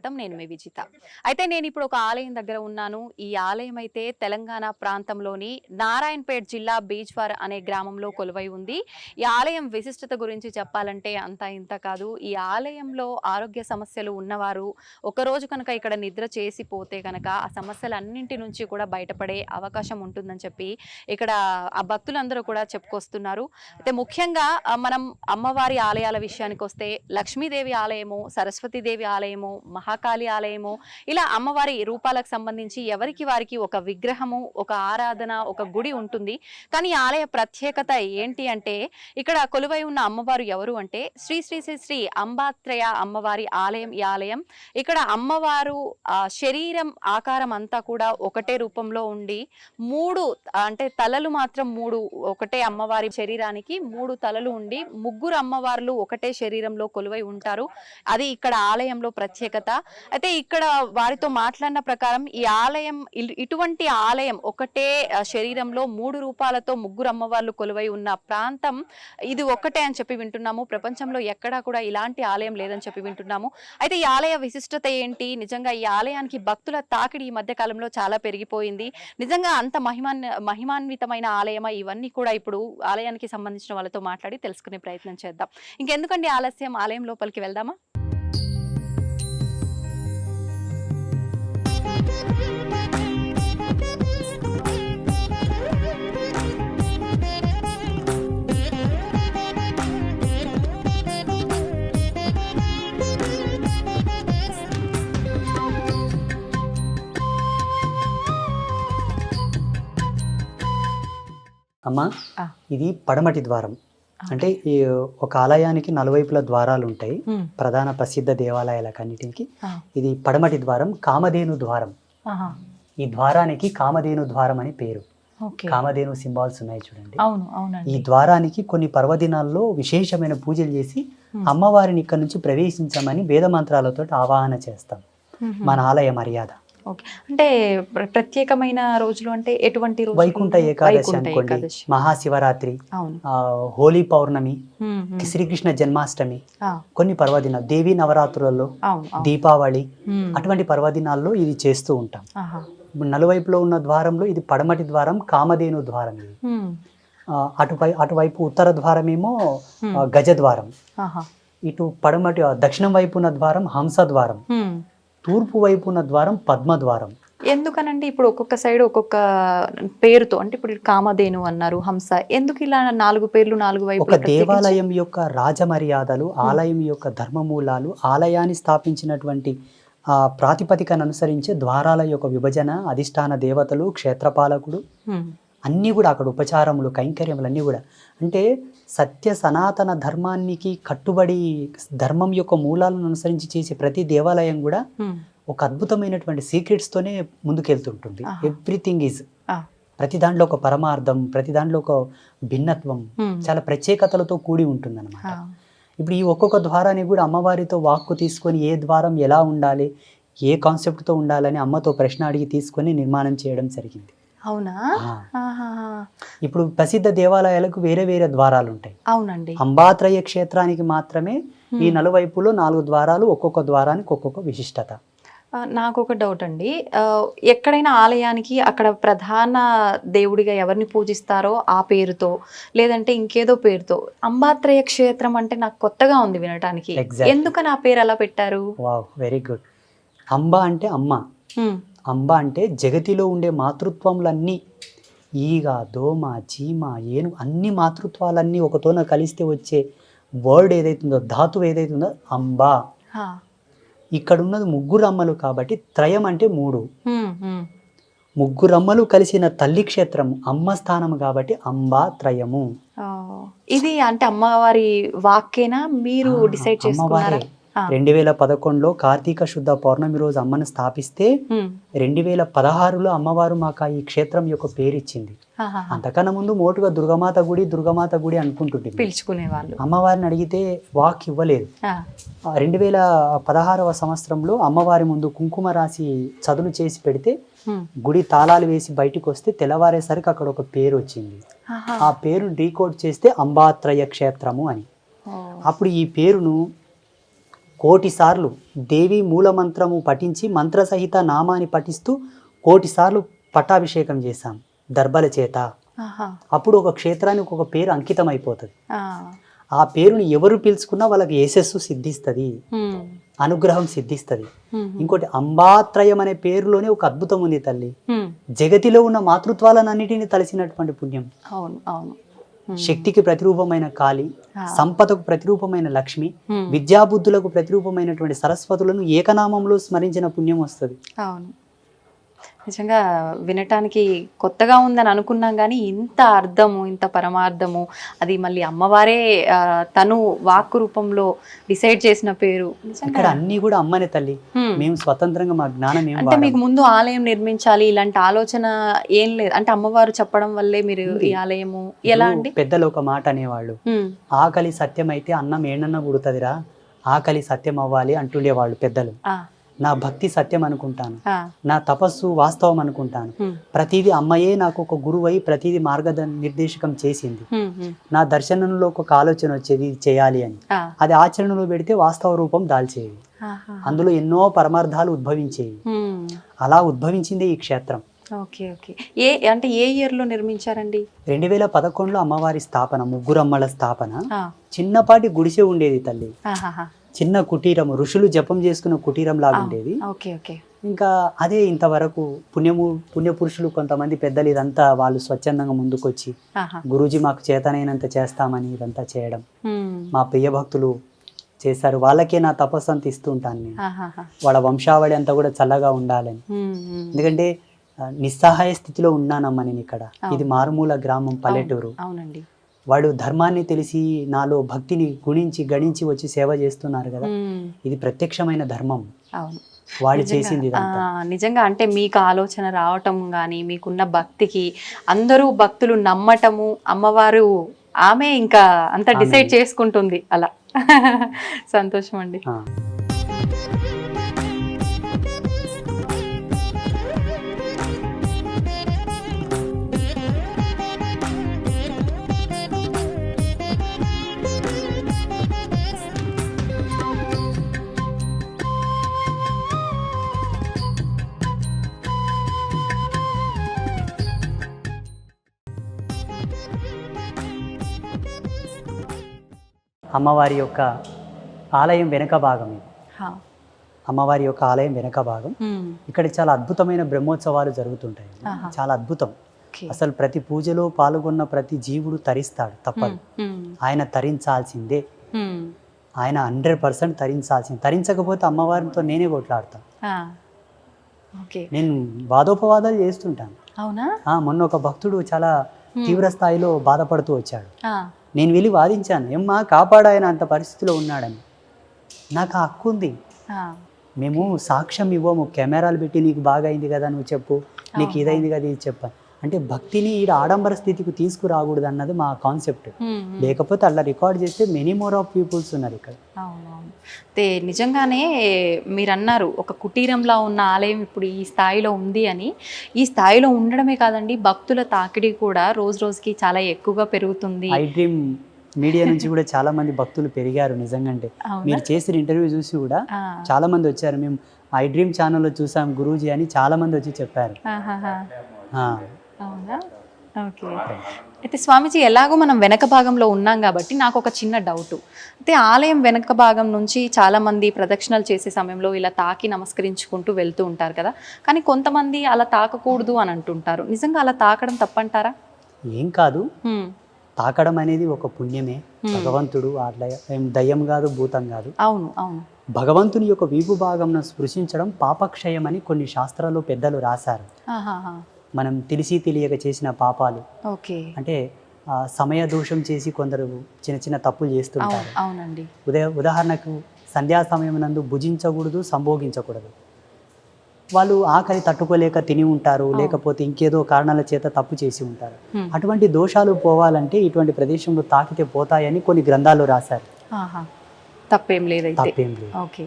స్వాగతం. నేను మీ విజిత. అయితే నేను ఇప్పుడు ఒక ఆలయం దగ్గర ఉన్నాను. ఈ ఆలయం అయితే తెలంగాణ ప్రాంతంలోని నారాయణపేట్ జిల్లా బీజ్వార్ అనే గ్రామంలో కొలువై ఉంది. ఈ ఆలయం విశిష్టత గురించి చెప్పాలంటే అంతా ఇంత కాదు. ఈ ఆలయంలో ఆరోగ్య సమస్యలు ఉన్నవారు ఒకరోజు కనుక ఇక్కడ నిద్ర చేసిపోతే కనుక ఆ సమస్యలన్నింటి నుంచి కూడా బయటపడే అవకాశం ఉంటుందని చెప్పి ఇక్కడ ఆ భక్తులందరూ కూడా చెప్పుకొస్తున్నారు. అయితే ముఖ్యంగా మనం అమ్మవారి ఆలయాల విషయానికి వస్తే లక్ష్మీదేవి ఆలయము, సరస్వతీదేవి ఆలయము, మహాకాళి ఆలయము, ఇలా అమ్మవారి రూపాలకు సంబంధించి ఎవరికి వారికి ఒక విగ్రహము, ఒక ఆరాధన, ఒక గుడి ఉంటుంది. కానీ ఈ ఆలయ ప్రత్యేకత ఏంటి అంటే ఇక్కడ కొలువై ఉన్న అమ్మవారు ఎవరు అంటే శ్రీ శ్రీ శ్రీ శ్రీ అంబాత్రయ అమ్మవారి ఆలయం ఈ ఆలయం. ఇక్కడ అమ్మవారు శరీరం ఆకారం అంతా కూడా ఒకటే రూపంలో ఉండి మూడు అంటే తలలు మాత్రం మూడు, ఒకటే అమ్మవారి శరీరానికి మూడు తలలు ఉండి ముగ్గురు అమ్మవార్లు ఒకటే శరీరంలో కొలువై ఉంటారు. అది ఇక్కడ ఆలయంలో ప్రత్యేకత. అయితే ఇక్కడ వారితో మాట్లాడిన ప్రకారం ఈ ఆలయం ఇటువంటి ఆలయం ఒకటే శరీరంలో మూడు రూపాలతో ముగ్గురు అమ్మవార్లు కొలువై ఉన్న ప్రాంతం ఇది ఒక్కటే అని చెప్పి వింటున్నాము. ప్రపంచంలో ఎక్కడా కూడా ఇలాంటి ఆలయం లేదని చెప్పి వింటున్నాము. అయితే ఈ ఆలయ విశిష్టత ఏంటి, నిజంగా ఈ ఆలయానికి భక్తుల తాకిడి ఈ మధ్య కాలంలో చాలా పెరిగిపోయింది. నిజంగా అంత మహిమాన్వితమైన ఆలయమా, ఇవన్నీ కూడా ఇప్పుడు ఆలయానికి సంబంధించిన వాళ్ళతో మాట్లాడి తెలుసుకునే ప్రయత్నం చేద్దాం. ఇంకెందుకండి ఆలస్యం, ఆలయం లోపలికి వెళ్దామా? అమ్మా, ఇది పడమటి ద్వారం. అంటే ఈ ఒక ఆలయానికి నలువైపుల ద్వారాలు ఉంటాయి, ప్రధాన ప్రసిద్ధ దేవాలయాలకన్నిటికి. ఇది పడమటి ద్వారం, కామధేను ద్వారం. ఈ ద్వారానికి కామధేను ద్వారం అని పేరు. కామధేను సింబాల్స్ ఉన్నాయి చూడండి. ఈ ద్వారానికి కొన్ని పర్వదినాల్లో విశేషమైన పూజలు చేసి అమ్మవారిని ఇక్కడ నుంచి ప్రవేశించమని వేద మంత్రాలతో ఆవాహన చేస్తాం. మన ఆలయ మర్యాద. అంటే ప్రత్యేకమైన రోజులు అంటే ఎటువంటి రోజులు? వైకుంఠ ఏకాదశి అనుకోండి, మహాశివరాత్రి, హోలీ పౌర్ణమి, శ్రీకృష్ణ జన్మాష్టమి, కొన్ని పర్వదినాలు, దేవీ నవరాత్రులలో, దీపావళి, అటువంటి పర్వదినాల్లో ఇది చేస్తూ ఉంటాం. నలువైపులో ఉన్న ద్వారంలో ఇది పడమటి ద్వారం, కామధేను ద్వారం. ఇది అటువైపు ఉత్తర ద్వారమేమో గజద్వారం, ఇటు పడమటి దక్షిణం వైపు ఉన్న ద్వారం హంస ద్వారం, తూర్పు వైపు ఉన్న ద్వారం పద్మద్వారం. ఎందుకనండి ఇప్పుడు ఒక్కొక్క సైడ్ ఒక్కొక్క పేరుతో, అంటే ఇప్పుడు కామధేను అన్నారు, హంస, ఎందుకు ఇలా నాలుగు పేర్లు నాలుగు వైపు? ఒక దేవాలయం యొక్క రాజమర్యాదలు, ఆలయం యొక్క ధర్మమూలాలు, ఆలయాన్ని స్థాపించినటువంటి ప్రాతిపదికను అనుసరించే ద్వారాల యొక్క విభజన, అధిష్టాన దేవతలు, క్షేత్రపాలకుడు, అన్నీ కూడా అక్కడ ఉపచారములు, కైంకర్యములు అన్నీ కూడా. అంటే సత్య సనాతన ధర్మానికి కట్టుబడి ధర్మం యొక్క మూలాలను అనుసరించి చేసే ప్రతి దేవాలయం కూడా ఒక అద్భుతమైనటువంటి సీక్రెట్స్ తోనే ముందుకెళ్తుంటుంది. ఎవ్రీథింగ్ ఈజ్, ప్రతి దాంట్లో ఒక పరమార్థం, ప్రతి దాంట్లో ఒక భిన్నత్వం, చాలా ప్రత్యేకతలతో కూడి ఉంటుంది అన్నమాట. ఇప్పుడు ఈ ఒక్కొక్క ద్వారాన్ని కూడా అమ్మవారితో వాక్కు తీసుకొని ఏ ద్వారం ఎలా ఉండాలి, ఏ కాన్సెప్ట్తో ఉండాలని అమ్మతో ప్రశ్న అడిగి తీసుకొని నిర్మాణం చేయడం జరిగింది. అవునా? ఇప్పుడు ప్రసిద్ధ దేవాలయాలకు వేరే వేరే ద్వారాలు ఉంటాయి. అవునండి. అంబాత్రయ క్షేత్రానికి మాత్రమే ఈ నలువైపులో 4 ద్వారాలు, ఒక్కొక్క ద్వారానికి ఒక్కొక్క విశిష్టత. నాకు ఒక డౌట్ అండి, ఎక్కడైనా ఆలయానికి అక్కడ ప్రధాన దేవుడిగా ఎవరిని పూజిస్తారో ఆ పేరుతో, లేదంటే ఇంకేదో పేరుతో, అంబాత్రయ క్షేత్రం అంటే నాకు కొత్తగా ఉంది వినటానికి. ఎందుకని ఆ పేరు అలా పెట్టారు? Wow, very good. అంబ అంటే అమ్మ, అంబ అంటే జగతిలో ఉండే మాతృత్వములన్నీ, ఈగ, దోమ, చీమ, ఏను, అన్ని మాతృత్వాలన్నీ ఒకతోన కలిస్తే వచ్చే వర్డ్ ఏదైతుందో, ధాతువు ఏదైతుందో అంబ. ఇక్కడ ఉన్నది ముగ్గురు అమ్మలు కాబట్టి త్రయం అంటే 3. ముగ్గురు అమ్మలు కలిసిన తల్లి క్షేత్రం అమ్మ స్థానం కాబట్టి అంబా త్రయము. ఇది అంటే అమ్మవారి వాక్యేనా, మీరు డిసైడ్ చేసుకున్నారా? 2011లో కార్తీక శుద్ధ పౌర్ణమి రోజు అమ్మను స్థాపిస్తే 2016లో అమ్మవారు మాకు ఈ క్షేత్రం యొక్క పేరు ఇచ్చింది. అంతకన్నా ముందు మోటుగా దుర్గమాత గుడి అనుకుంటుంది, పిలుచుకునేవాళ్ళు. అమ్మవారిని అడిగితే వాక్ ఇవ్వలేదు. 2016వ సంవత్సరంలో అమ్మవారి ముందు కుంకుమ రాసి చదును చేసి పెడితే గుడి తాళాలు వేసి బయటకు వస్తే తెల్లవారేసరికి అక్కడ ఒక పేరు వచ్చింది. ఆ పేరు డీకోడ్ చేస్తే అంబాత్రయ క్షేత్రము అని. అప్పుడు ఈ పేరును కోటి సార్లు దేవి మూలమంత్రము పఠించి మంత్రసహిత నామాన్ని పఠిస్తూ కోటి సార్లు పట్టాభిషేకం చేశాం దర్భల చేత. ఆహా. అప్పుడు ఒక క్షేత్రానికి ఒక పేరు అంకితం అయిపోతుంది. ఆ. ఆ పేరుని ఎవరు పిలుచుకున్నా వాళ్ళకి యశస్సు సిద్ధిస్తుంది, హ్మ్. అనుగ్రహం సిద్ధిస్తుంది. హ్మ్. ఇంకోటి అంబాత్రయం అనే పేరులోనే ఒక అద్భుతం ఉంది తల్లి. హ్మ్. జగతిలో ఉన్న మాతృత్వాలన్నిటిని తలసినటువంటి పుణ్యం. అవును అవును. హ్మ్. శక్తికి ప్రతిరూపమైన కాళి, ఆ. సంపదకు ప్రతిరూపమైన లక్ష్మి, హ్మ్. విద్యాబుద్ధులకు ప్రతిరూపమైనటువంటి సరస్వతులను ఏకనామంలో స్మరించిన పుణ్యం వస్తుంది. అవును, నిజంగా వినటానికి కొత్తగా ఉందని అనుకున్నాం కానీ ఇంత అర్థము, ఇంత పరమార్థము, అది మళ్ళీ అమ్మవారే తను వాక్కు రూపంలో డిసైడ్ చేసిన పేరు. ఇక్కడ నిజంగా అన్ని కూడా అమ్మనే తల్లి. హ్మ్. మేము స్వతంత్రంగా మా జ్ఞానం ఏం అంటే మీకు వాడము. ముందు ఆలయం నిర్మించాలి ఇలాంటి ఆలోచన ఏం లేదు, అంటే అమ్మవారు చెప్పడం వల్లే మీరు ఉంది. ఈ ఆలయము ఎలా అండి? ఇప్పుడు పెద్దలు ఒక మాట అనేవాళ్ళు, హ్మ్. ఆకలి సత్యం అయితే అన్నం ఏడన్నా పుడుతుందిరా, ఆకలి సత్యం అవ్వాలి అంటుండేవాళ్ళు పెద్దలు. ఆ. నా భక్తి సత్యం అనుకుంటాను, ఆ. నా తపస్సు వాస్తవం అనుకుంటాను. హ్మ్. ప్రతిదీ అమ్మయే నాకు ఒక గురువై ప్రతిదీ నిర్దేశకం చేసింది. హ్మ్. హ్మ్. నా దర్శనంలో ఒక ఆలోచన వచ్చేది ఇది చేయాలి అని, ఆ. అది ఆచరణలో పెడితే వాస్తవ రూపం దాల్చేది. ఆహా. అందులో ఎన్నో పరమార్థాలు ఉద్భవించేవి. హ్మ్. అలా ఉద్భవించిందే ఈ క్షేత్రం. Okay okay. అంటే ఏ ఇయర్ లో నిర్మించారండి? 2011లో అమ్మవారి స్థాపన, ముగ్గురమ్మల స్థాపన. ఆ. చిన్నపాటి గుడిసె ఉండేది తల్లి, ఆహాహా. చిన్న కుటీరం, ఋషులు జపం చేసుకున్న కుటీరం లాగా ఉండేది. Okay okay. ఇంకా అదే ఇంతవరకు పుణ్యపురుషులు కొంతమంది పెద్దలు ఇదంతా వాళ్ళు స్వచ్ఛందంగా ముందుకొచ్చి ఆహా. గురూజీ మాకు చేతనైనంత చేస్తామని ఇదంతా చేయడం హ్మ్. మా ప్రియ భక్తులు చేశారు. వాళ్ళకే నా తపస్సు అంత ఇస్తూ ఉంటాను నేను. ఆహాహా. వాళ్ళ వంశావళి అంతా కూడా చల్లగా ఉండాలని. హ్మ్. హ్మ్. ఎందుకంటే నిస్సహాయ స్థితిలో ఉన్నానమ్మా నేను ఇక్కడ. ఇది మారుమూల గ్రామం, పల్లెటూరు. అవునండి. వాడు ధర్మాన్ని తెలిసి నాలో భక్తిని గణించి వచ్చి సేవ చేస్తున్నారు కదా, హ్మ్. ఇది ప్రత్యక్షమైన ధర్మం. అవును, వాడు నిజంగా. చేసింది ఇదంతా. నిజంగా అంటే మీకు ఆలోచన రావటం కానీ మీకున్న భక్తికి అందరూ భక్తులు నమ్మటము, అమ్మవారు ఆమె ఇంకా అంత డిసైడ్ చేసుకుంటుంది అలా. సంతోషం అండి. ఆ. అమ్మవారి యొక్క ఆలయం వెనక భాగం ఇది. హా. అమ్మవారి యొక్క ఆలయం వెనక భాగం. హ్మ్. ఇక్కడ చాలా అద్భుతమైన బ్రహ్మోత్సవాలు జరుగుతుంటాయి. ఆహా. చాలా అద్భుతం. ఓకే. అసలు ప్రతి పూజలో పాల్గొన్న ప్రతి జీవుడు తరిస్తాడు, తప్పదు. హ్మ్. ఆయన తరించాల్సిందే, హ్మ్. ఆయన 100% తరించాల్సింది. తరించకపోతే అమ్మవారితో నేనే కొట్లాడతాను. ఆ. ఓకే. నేను వాదోపవాదాలు చేస్తుంటాను. అవునా? మొన్న ఒక భక్తుడు చాలా తీవ్ర స్థాయిలో బాధపడుతూ వచ్చాడు. ఆ. నేను వెళ్ళి వాదించాను, ఏమ్మా కాపాడాయన అంత పరిస్థితిలో ఉన్నాడని. నాకు ఆ హక్కు ఉంది. ఆ. మేము సాక్ష్యం ఇవ్వము, కెమెరాలు పెట్టి నీకు బాగా అయింది కదా నువ్వు చెప్పు, నీకు ఇదైంది కదా ఇది చెప్పాను అంటే భక్తిని ఈడ ఆడంబర స్థితికి తీసుకురాకూడదు అన్నది మా కాన్సెప్ట్. హ్మ్. లేకపోతే అలా రికార్డ్ చేస్తే మెనీ మోర్ ఆఫ్ పీపుల్స్ ఉన్నారు ఇక్కడ. అవునవును. అయితే నిజంగానే మీరు అన్నారు ఒక కుటీరంలో ఉన్న ఆలయం ఇప్పుడు ఈ స్థాయిలో ఉంది అని. ఈ స్థాయిలో ఉండడమే కాదండి, భక్తుల తాకిడి కూడా రోజు రోజుకి చాలా ఎక్కువగా పెరుగుతుంది. ఐ డ్రీమ్ మీడియా నుంచి కూడా చాలా మంది భక్తులు పెరిగారు నిజంగా. అంటే అవునా? మీరు చేసిన ఇంటర్వ్యూ చూసి కూడా ఆ. చాలా మంది వచ్చారు, మేము ఐ డ్రీమ్ ఛానల్లో చూసాం గురూజీ అని చాలా మంది వచ్చి చెప్పారు. ఆహాహా. ఆ, అవునా? ఓకే. అయితే స్వామీజీ ఎలాగో మనం వెనక భాగంలో ఉన్నాం కాబట్టి నాకు ఒక చిన్న డౌట్. అయితే ఆలయం వెనక భాగం నుంచి చాలామంది ప్రదక్షిణలు చేసే సమయంలో ఇలా తాకి నమస్కరించుకుంటూ వెళ్తూ ఉంటారు కదా, కానీ కొంతమంది అలా తాకకూడదు అని అంటుంటారు. నిజంగా అలా తాకడం తప్పంటారా? ఏం కాదు, హ్మ్. తాకడం అనేది ఒక పుణ్యమే. భగవంతుడు అట్లా ఏం దయ్యం కాదు, భూతం కాదు. అవును అవును. భగవంతుని యొక్క వీపు భాగంను స్పృశించడం పాపక్షయం అని కొన్ని శాస్త్రాల్లో పెద్దలు రాశారు. ఆహాహా. మనం తెలిసి తెలియక చేసిన పాపాలు ఓకే. అంటే సమయ దోషం చేసి కొందరు చిన్న చిన్న తప్పులు చేస్తుంటారు. అవునండి. ఉదాహరణకు సంధ్యా సమయం నందు భుజించకూడదు, సంభోగించకూడదు. వాళ్ళు ఆకలి తట్టుకోలేక తిని ఉంటారు, లేకపోతే ఇంకేదో కారణాల చేత తప్పు చేసి ఉంటారు. అటువంటి దోషాలు పోవాలంటే ఇటువంటి ప్రదేశంలో తాకితే పోతాయని కొన్ని గ్రంథాలు రాశారు. తప్పేం లేదు. తప్పేం లేదు. ఓకే.